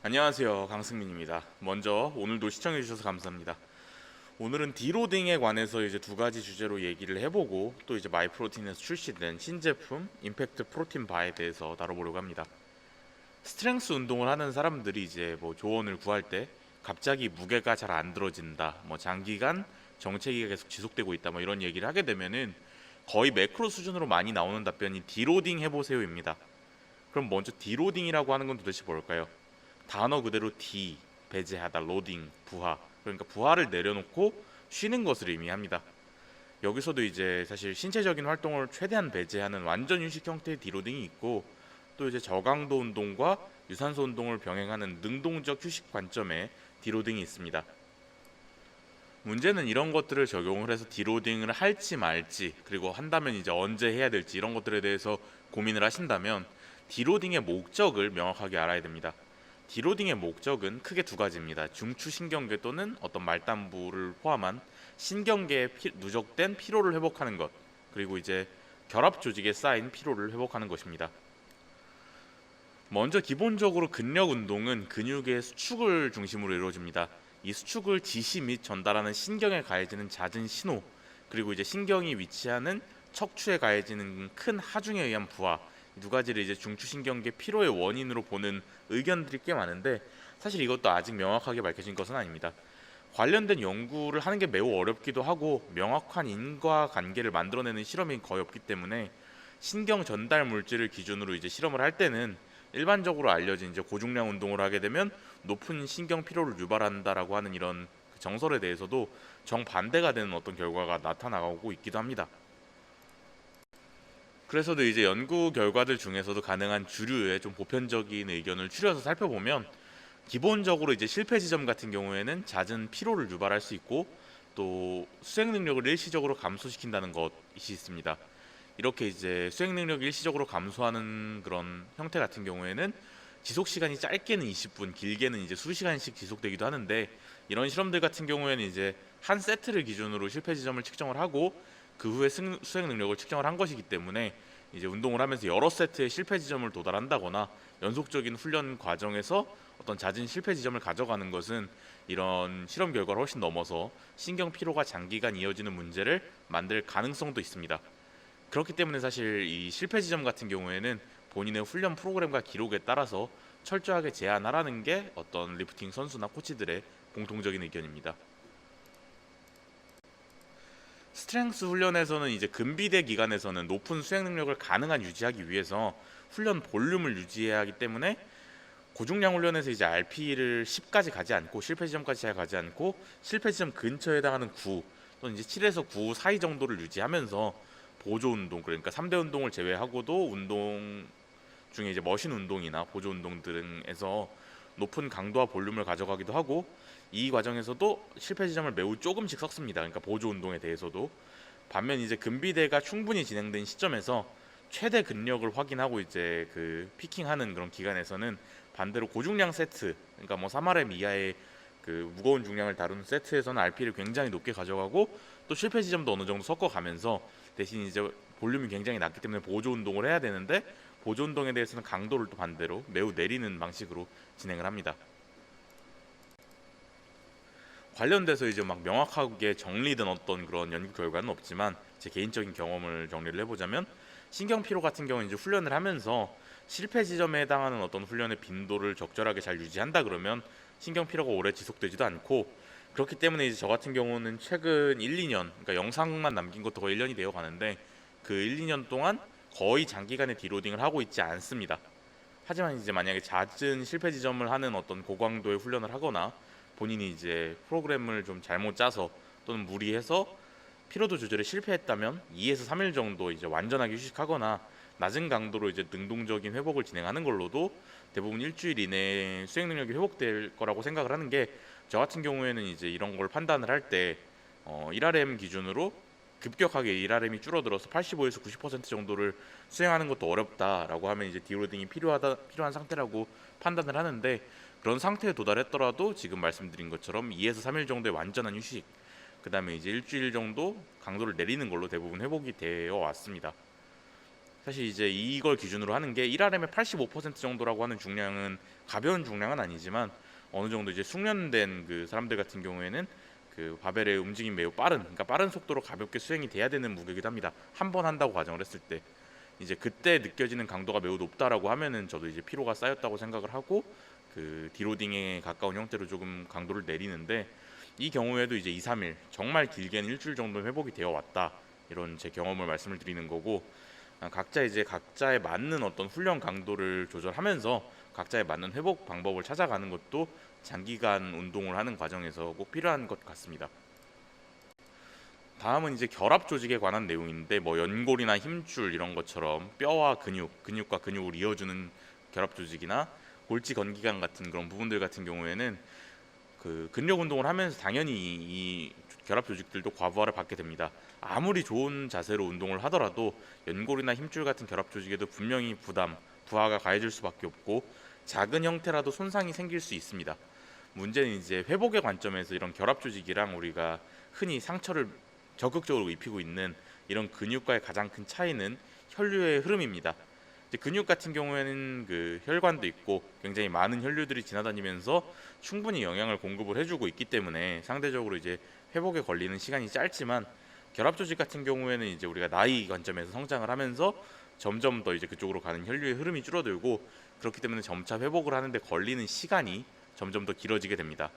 안녕하세요, 강승민입니다. 먼저 오늘도 시청해주셔서 감사합니다. 오늘은 디로딩에 관해서 이제 두 가지 주제로 얘기를 해보고 또 이제 마이프로틴에서 출시된 신제품 임팩트 프로틴 바에 대해서 다뤄보려고 합니다. 스트렝스 운동을 하는 사람들이 이제 뭐 조언을 구할 때 갑자기 무게가 잘 안 들어진다, 뭐 장기간 정체기가 계속 지속되고 있다, 뭐 이런 얘기를 하게 되면은 거의 매크로 수준으로 많이 나오는 답변이 디로딩 해보세요입니다. 그럼 먼저 디로딩이라고 하는 건 도대체 뭘까요? 단어 그대로 D, 배제하다, 로딩, 부하. 그러니까 부하를 내려놓고 쉬는 것을 의미합니다. 여기서도 이제 사실 신체적인 활동을 최대한 배제하는 완전 휴식 형태의 디로딩이 있고, 또 이제 저강도 운동과 유산소 운동을 병행하는 능동적 휴식 관점의 디로딩이 있습니다. 문제는 이런 것들을 적용을 해서 디로딩을 할지 말지, 그리고 한다면 이제 언제 해야 될지 이런 것들에 대해서 고민을 하신다면 디로딩의 목적을 명확하게 알아야 됩니다. 디로딩의 목적은 크게 두 가지입니다. 중추신경계 또는 어떤 말단부를 포함한 신경계에 누적된 피로를 회복하는 것, 그리고 이제 결합 조직에 쌓인 피로를 회복하는 것입니다. 먼저 기본적으로 근력 운동은 근육의 수축을 중심으로 이루어집니다. 이 수축을 지시 및 전달하는 신경에 가해지는 잦은 신호, 그리고 이제 신경이 위치하는 척추에 가해지는 큰 하중에 의한 부하, 두 가지를 이제 중추신경계 피로의 원인으로 보는 의견들이 꽤 많은데, 사실 이것도 아직 명확하게 밝혀진 것은 아닙니다. 관련된 연구를 하는 게 매우 어렵기도 하고 명확한 인과관계를 만들어내는 실험이 거의 없기 때문에 신경 전달 물질을 기준으로 이제 실험을 할 때는 일반적으로 알려진 이제 고중량 운동을 하게 되면 높은 신경 피로를 유발한다라고 하는 이런 정설에 대해서도 정반대가 되는 어떤 결과가 나타나고 있기도 합니다. 그래서도 이제 연구 결과들 중에서도 가능한 주류의 좀 보편적인 의견을 추려서 살펴보면, 기본적으로 이제 실패 지점 같은 경우에는 잦은 피로를 유발할 수 있고 또 수행 능력을 일시적으로 감소시킨다는 것이 있습니다. 이렇게 이제 수행 능력이 일시적으로 감소하는 그런 형태 같은 경우에는 지속 시간이 짧게는 20분, 길게는 이제 수시간씩 지속되기도 하는데, 이런 실험들 같은 경우에는 이제 한 세트를 기준으로 실패 지점을 측정을 하고 그 후에 수행 능력을 측정을 한 것이기 때문에 이제 운동을 하면서 여러 세트의 실패 지점을 도달한다거나 연속적인 훈련 과정에서 어떤 잦은 실패 지점을 가져가는 것은 이런 실험 결과를 훨씬 넘어서 신경 피로가 장기간 이어지는 문제를 만들 가능성도 있습니다. 그렇기 때문에 사실 이 실패 지점 같은 경우에는 본인의 훈련 프로그램과 기록에 따라서 철저하게 제한하라는 게 어떤 리프팅 선수나 코치들의 공통적인 의견입니다. 스트렝스 훈련에서는 이제 근비대 기간에서는 높은 수행 능력을 가능한 유지하기 위해서 훈련 볼륨을 유지해야 하기 때문에 고중량 훈련에서 이제 RP를 10까지 가지 않고 실패 지점까지 잘 가지 않고 실패 지점 근처에 해당하는 9 또는 이제 7에서 9 사이 정도를 유지하면서 보조 운동, 그러니까 3대 운동을 제외하고도 운동 중에 이제 머신 운동이나 보조 운동 등에서 높은 강도와 볼륨을 가져가기도 하고, 이 과정에서도 실패 지점을 매우 조금씩 섞습니다. 그러니까 보조 운동에 대해서도. 반면 이제 근비대가 충분히 진행된 시점에서 최대 근력을 확인하고 이제 그 피킹하는 그런 기간에서는 반대로 고중량 세트, 그러니까 뭐 3RM 이하의 그 무거운 중량을 다루는 세트에서는 RP를 굉장히 높게 가져가고 또 실패 지점도 어느 정도 섞어가면서, 대신 이제 볼륨이 굉장히 낮기 때문에 보조 운동을 해야 되는데 보조 운동에 대해서는 강도를 또 반대로 매우 내리는 방식으로 진행을 합니다. 관련돼서 이제 막 명확하게 정리된 어떤 그런 연구 결과는 없지만 제 개인적인 경험을 정리를 해보자면, 신경 피로 같은 경우는 이제 훈련을 하면서 실패 지점에 해당하는 어떤 훈련의 빈도를 적절하게 잘 유지한다 그러면 신경 피로가 오래 지속되지도 않고, 그렇기 때문에 이제 저 같은 경우는 최근 1, 2년, 그러니까 영상만 남긴 것도 거의 1년이 되어 가는데 그 1, 2년 동안 거의 장기간의 디로딩을 하고 있지 않습니다. 하지만 이제 만약에 잦은 실패 지점을 하는 어떤 고강도의 훈련을 하거나 본인이 이제 프로그램을 좀 잘못 짜서 또는 무리해서 피로도 조절에 실패했다면 2에서 3일 정도 이제 완전하게 휴식하거나 낮은 강도로 이제 능동적인 회복을 진행하는 걸로도 대부분 일주일 이내에 수행 능력이 회복될 거라고 생각을 하는 게, 저 같은 경우에는 이제 이런 걸 판단을 할 때 1RM 기준으로 급격하게 1RM이 줄어들어서 85에서 90% 정도를 수행하는 것도 어렵다라고 하면 이제 디로딩이 필요한 상태라고 판단을 하는데, 그런 상태에 도달했더라도 지금 말씀드린 것처럼 2에서 3일 정도의 완전한 휴식, 그 다음에 이제 일주일 정도 강도를 내리는 걸로 대부분 회복이 되어 왔습니다. 사실 이제 이걸 기준으로 하는 게 1RM의 85% 정도라고 하는 중량은 가벼운 중량은 아니지만 어느 정도 이제 숙련된 그 사람들 같은 경우에는 그 바벨의 움직임이 매우 빠른, 그러니까 빠른 속도로 가볍게 수행이 돼야 되는 무게이기도 합니다. 한 번 한다고 가정을 했을 때 이제 그때 느껴지는 강도가 매우 높다라고 하면은 저도 이제 피로가 쌓였다고 생각을 하고 그 디로딩에 가까운 형태로 조금 강도를 내리는데, 이 경우에도 이제 2, 3일, 정말 길게는 일주일 정도 회복이 되어 왔다, 이런 제 경험을 말씀을 드리는 거고, 각자 이제 각자에 맞는 어떤 훈련 강도를 조절하면서 각자에 맞는 회복 방법을 찾아가는 것도 장기간 운동을 하는 과정에서 꼭 필요한 것 같습니다. 다음은 이제 결합 조직에 관한 내용인데, 뭐 연골이나 힘줄 이런 것처럼 뼈와 근육과 근육을 이어주는 결합 조직이나 골지 건기관 같은 그런 부분들 같은 경우에는 그 근력 운동을 하면서 당연히 이 결합 조직들도 과부하를 받게 됩니다. 아무리 좋은 자세로 운동을 하더라도 연골이나 힘줄 같은 결합 조직에도 분명히 부하가 가해질 수밖에 없고 작은 형태라도 손상이 생길 수 있습니다. 문제는 이제 회복의 관점에서 이런 결합 조직이랑 우리가 흔히 상처를 적극적으로 입히고 있는 이런 근육과의 가장 큰 차이는 혈류의 흐름입니다. 이제 근육 같은 경우에는 그 혈관도 있고 굉장히 많은 혈류들이 지나다니면서 충분히 영양을 공급을 해주고 있기 때문에 상대적으로 이제 회복에 걸리는 시간이 짧지만, 결합 조직 같은 경우에는 이제 우리가 나이 관점에서 성장을 하면서 점점 더 이제 그쪽으로 가는 혈류의 흐름이 줄어들고, 그렇기 때문에 점차 회복을 하는데 걸리는 시간이 점점 더 길어지게 됩니다.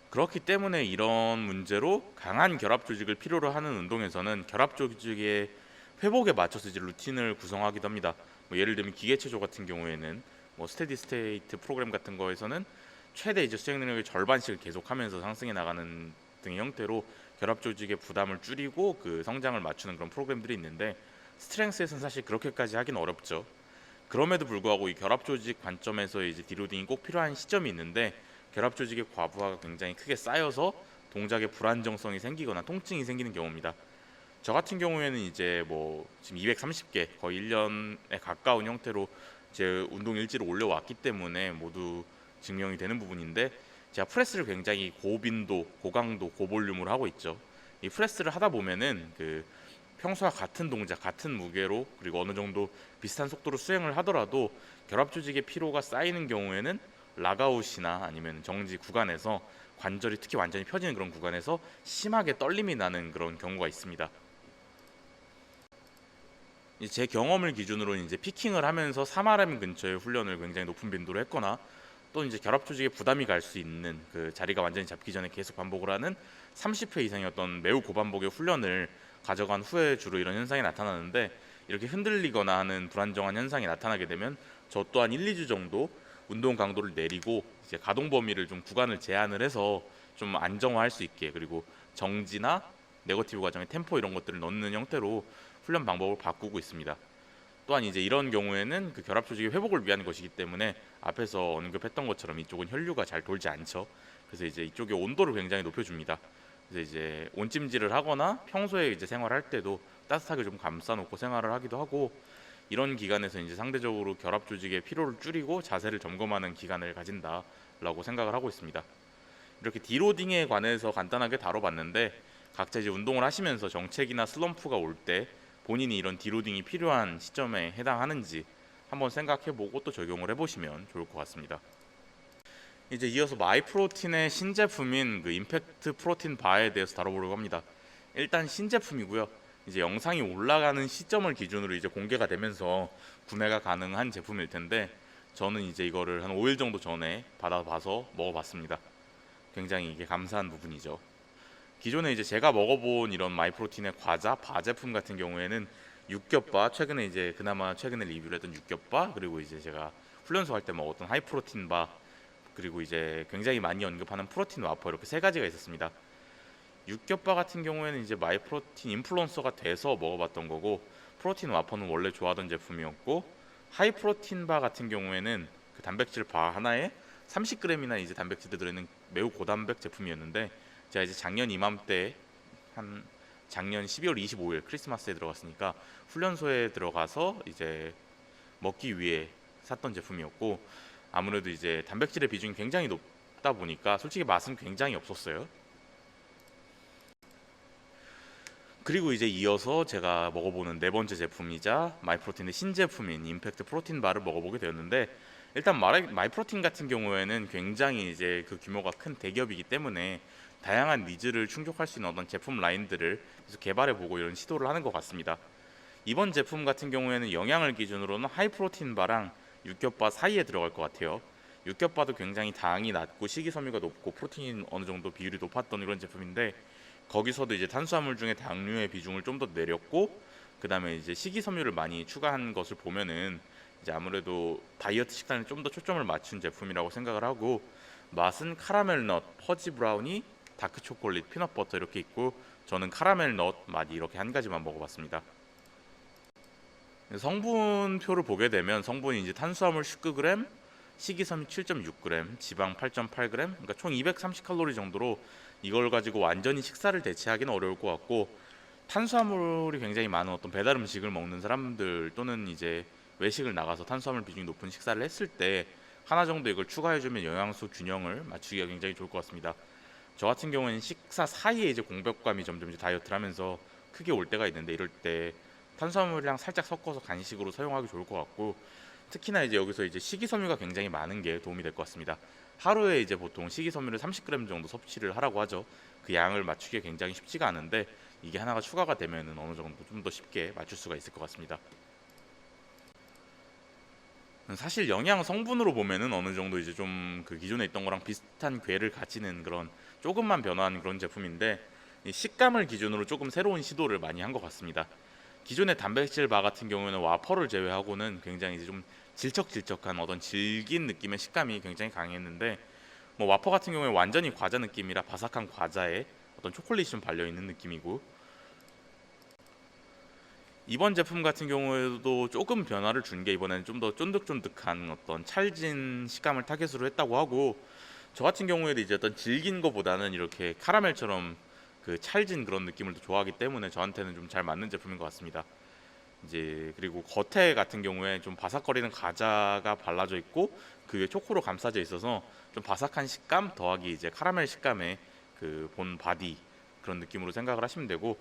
그렇기 때문에 이런 문제로 강한 결합 조직을 필요로 하는 운동에서는 결합 조직의 회복에 맞춰서 이제 루틴을 구성하기도 합니다. 뭐 예를 들면 기계체조 같은 경우에는 뭐 스테디 스테이트 프로그램 같은 거에서는 최대 이제 수행 능력의 절반씩을 계속하면서 상승해 나가는 등의 형태로 결합 조직의 부담을 줄이고 그 성장을 맞추는 그런 프로그램들이 있는데, 스트렝스에서는 사실 그렇게까지 하긴 어렵죠. 그럼에도 불구하고 이 결합 조직 관점에서 이제 디로딩이 꼭 필요한 시점이 있는데, 결합 조직의 과부하가 굉장히 크게 쌓여서 동작에 불안정성이 생기거나 통증이 생기는 경우입니다. 저 같은 경우에는 이제 뭐 지금 230개, 거의 1년에 가까운 형태로 제 운동 일지를 올려왔기 때문에 모두 증명이 되는 부분인데, 제가 프레스를 굉장히 고빈도, 고강도, 고볼륨으로 하고 있죠. 이 프레스를 하다 보면은 그 평소와 같은 동작, 같은 무게로 그리고 어느 정도 비슷한 속도로 수행을 하더라도 결합 조직의 피로가 쌓이는 경우에는 락아웃이나 아니면 정지 구간에서 관절이 특히 완전히 펴지는 그런 구간에서 심하게 떨림이 나는 그런 경우가 있습니다. 제 경험을 기준으로 이제 피킹을 하면서 3RM 근처의 훈련을 굉장히 높은 빈도로 했거나, 또 이제 결합 조직에 부담이 갈 수 있는 그 자리가 완전히 잡기 전에 계속 반복을 하는 30회 이상의 어떤 매우 고반복의 훈련을 가져간 후에 주로 이런 현상이 나타나는데, 이렇게 흔들리거나 하는 불안정한 현상이 나타나게 되면 저 또한 1, 2주 정도 운동 강도를 내리고 이제 가동 범위를 좀 구간을 제한을 해서 좀 안정화할 수 있게, 그리고 정지나 네거티브 과정의 템포 이런 것들을 넣는 형태로 훈련 방법을 바꾸고 있습니다. 또한 이제 이런 경우에는 그 결합 조직의 회복을 위한 것이기 때문에 앞에서 언급했던 것처럼 이쪽은 혈류가 잘 돌지 않죠. 그래서 이제 이쪽의 온도를 굉장히 높여줍니다. 그래서 이제 온찜질을 하거나 평소에 이제 생활할 때도 따뜻하게 좀 감싸놓고 생활을 하기도 하고, 이런 기간에서 이제 상대적으로 결합 조직의 피로를 줄이고 자세를 점검하는 기간을 가진다라고 생각을 하고 있습니다. 이렇게 디로딩에 관해서 간단하게 다뤄봤는데, 각자 이제 운동을 하시면서 정체기나 슬럼프가 올 때 본인이 이런 디로딩이 필요한 시점에 해당하는지 한번 생각해보고 또 적용을 해보시면 좋을 것 같습니다. 이제 이어서 마이프로틴의 신제품인 그 임팩트 프로틴 바에 대해서 다뤄보려고 합니다. 일단 신제품이고요. 이제 영상이 올라가는 시점을 기준으로 이제 공개가 되면서 구매가 가능한 제품일 텐데, 저는 이제 이거를 한 5일 정도 전에 받아봐서 먹어봤습니다. 굉장히 이게 감사한 부분이죠. 기존에 이제 제가 먹어본 이런 마이프로틴의 과자, 바 제품 같은 경우에는 육겹바, 최근에 이제 그나마 최근에 리뷰를 했던 육겹바, 그리고 이제 제가 훈련소 할 때 먹었던 하이프로틴 바, 그리고 이제 굉장히 많이 언급하는 프로틴 와퍼, 이렇게 세 가지가 있었습니다. 육겹바 같은 경우에는 이제 마이프로틴 인플루언서가 돼서 먹어봤던 거고, 프로틴 와퍼는 원래 좋아하던 제품이었고, 하이프로틴 바 같은 경우에는 그 단백질 바 하나에 30g이나 이제 단백질이 들어있는 매우 고단백 제품이었는데, 제가 이제 작년 이맘때 한 작년 12월 25일 크리스마스에 들어갔으니까 훈련소에 들어가서 이제 먹기 위해 샀던 제품이었고, 아무래도 이제 단백질의 비중이 굉장히 높다 보니까 솔직히 맛은 굉장히 없었어요. 그리고 이제 이어서 제가 먹어보는 네 번째 제품이자 마이프로틴의 신제품인 임팩트 프로틴 바를 먹어보게 되었는데, 일단 마이프로틴 같은 경우에는 굉장히 이제 그 규모가 큰 대기업이기 때문에 다양한 니즈를 충족할 수 있는 어떤 제품 라인들을 계속 개발해보고 이런 시도를 하는 것 같습니다. 이번 제품 같은 경우에는 영양을 기준으로는 하이프로틴 바랑 육겹바 사이에 들어갈 것 같아요. 육겹바도 굉장히 당이 낮고 식이섬유가 높고 프로틴이 어느 정도 비율이 높았던 그런 제품인데, 거기서도 이제 탄수화물 중에 당류의 비중을 좀 더 내렸고, 그 다음에 이제 식이섬유를 많이 추가한 것을 보면은 이제 아무래도 다이어트 식단에 좀 더 초점을 맞춘 제품이라고 생각을 하고, 맛은 카라멜 넛, 퍼지 브라우니, 다크 초콜릿, 피넛버터 이렇게 있고, 저는 카라멜 넛 맛이 이렇게 한 가지만 먹어봤습니다. 성분표를 보게 되면 성분이 이제 탄수화물 19g, 식이섬유 7.6g, 지방 8.8g, 그러니까 총 230칼로리 정도로 이걸 가지고 완전히 식사를 대체하기는 어려울 것 같고, 탄수화물이 굉장히 많은 어떤 배달 음식을 먹는 사람들 또는 이제 외식을 나가서 탄수화물 비중이 높은 식사를 했을 때 하나 정도 이걸 추가해주면 영양소 균형을 맞추기가 굉장히 좋을 것 같습니다. 저 같은 경우는 식사 사이에 이제 공복감이 점점 이제 다이어트를 하면서 크게 올 때가 있는데, 이럴 때 탄수화물이랑 살짝 섞어서 간식으로 사용하기 좋을 것 같고, 특히나 이제 여기서 이제 식이섬유가 굉장히 많은 게 도움이 될 것 같습니다. 하루에 이제 보통 식이섬유를 30g 정도 섭취를 하라고 하죠. 그 양을 맞추기가 굉장히 쉽지가 않은데, 이게 하나가 추가가 되면은 어느 정도 좀 더 쉽게 맞출 수가 있을 것 같습니다. 사실 영양 성분으로 보면은 어느 정도 이제 좀 그 기존에 있던 거랑 비슷한 궤를 가지는 그런 조금만 변화한 그런 제품인데, 이 식감을 기준으로 조금 새로운 시도를 많이 한 것 같습니다. 기존의 단백질 바 같은 경우에는 와퍼를 제외하고는 굉장히 이제 좀 질척질척한 어떤 질긴 느낌의 식감이 굉장히 강했는데, 뭐 와퍼 같은 경우에 완전히 과자 느낌이라 바삭한 과자에 어떤 초콜릿이 좀 발려 있는 느낌이고, 이번 제품 같은 경우에도 조금 변화를 준 게 이번에는 좀 더 쫀득쫀득한 어떤 찰진 식감을 타겟으로 했다고 하고, 저 같은 경우에도 이제 어떤 질긴 거보다는 이렇게 카라멜처럼 그 찰진 그런 느낌을 더 좋아하기 때문에 저한테는 좀 잘 맞는 제품인 것 같습니다. 이제 그리고 겉에 같은 경우에 좀 바삭거리는 과자가 발라져 있고, 그 위에 초코로 감싸져 있어서 좀 바삭한 식감 더하기 이제 카라멜 식감의 그 본 바디, 그런 느낌으로 생각을 하시면 되고,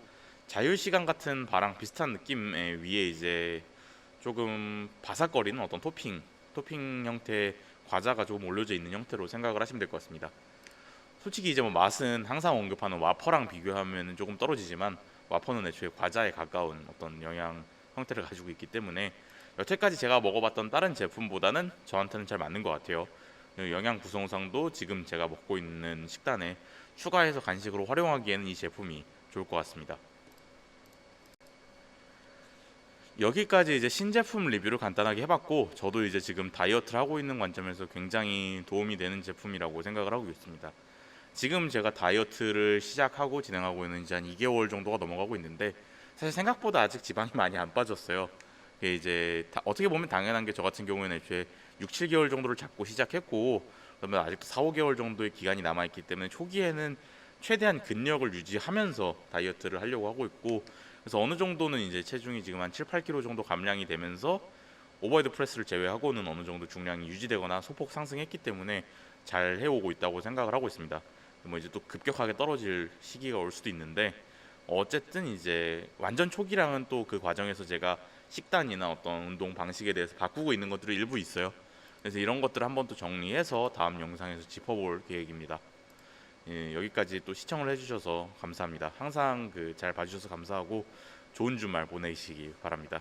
자유시간 같은 바랑 비슷한 느낌의 위에 이제 조금 바삭거리는 어떤 토핑 형태의 과자가 조금 올려져 있는 형태로 생각을 하시면 될 것 같습니다. 솔직히 이제 뭐 맛은 항상 언급하는 와퍼랑 비교하면 조금 떨어지지만, 와퍼는 애초에 과자에 가까운 어떤 영양 형태를 가지고 있기 때문에 여태까지 제가 먹어봤던 다른 제품보다는 저한테는 잘 맞는 것 같아요. 영양 구성상도 지금 제가 먹고 있는 식단에 추가해서 간식으로 활용하기에는 이 제품이 좋을 것 같습니다. 여기까지 이제 신제품 리뷰를 간단하게 해봤고, 저도 이제 지금 다이어트를 하고 있는 관점에서 굉장히 도움이 되는 제품이라고 생각을 하고 있습니다. 지금 제가 다이어트를 시작하고 진행하고 있는 지 한 2개월 정도가 넘어가고 있는데, 사실 생각보다 아직 지방이 많이 안 빠졌어요. 이게 이제 어떻게 보면 당연한 게, 저 같은 경우에는 애초에 6, 7개월 정도를 잡고 시작했고, 그러면 아직도 4, 5개월 정도의 기간이 남아있기 때문에 초기에는 최대한 근력을 유지하면서 다이어트를 하려고 하고 있고, 그래서 어느 정도는 이제 체중이 지금 한 7, 8kg 정도 감량이 되면서 오버헤드 프레스를 제외하고는 어느 정도 중량이 유지되거나 소폭 상승했기 때문에 잘 해오고 있다고 생각을 하고 있습니다. 뭐 이제 또 급격하게 떨어질 시기가 올 수도 있는데, 어쨌든 이제 완전 초기랑은 또 그 과정에서 제가 식단이나 어떤 운동 방식에 대해서 바꾸고 있는 것들이 일부 있어요. 그래서 이런 것들을 한번 또 정리해서 다음 영상에서 짚어볼 계획입니다. 예, 여기까지 또 시청을 해주셔서 감사합니다. 항상 그 잘 봐주셔서 감사하고 좋은 주말 보내시기 바랍니다.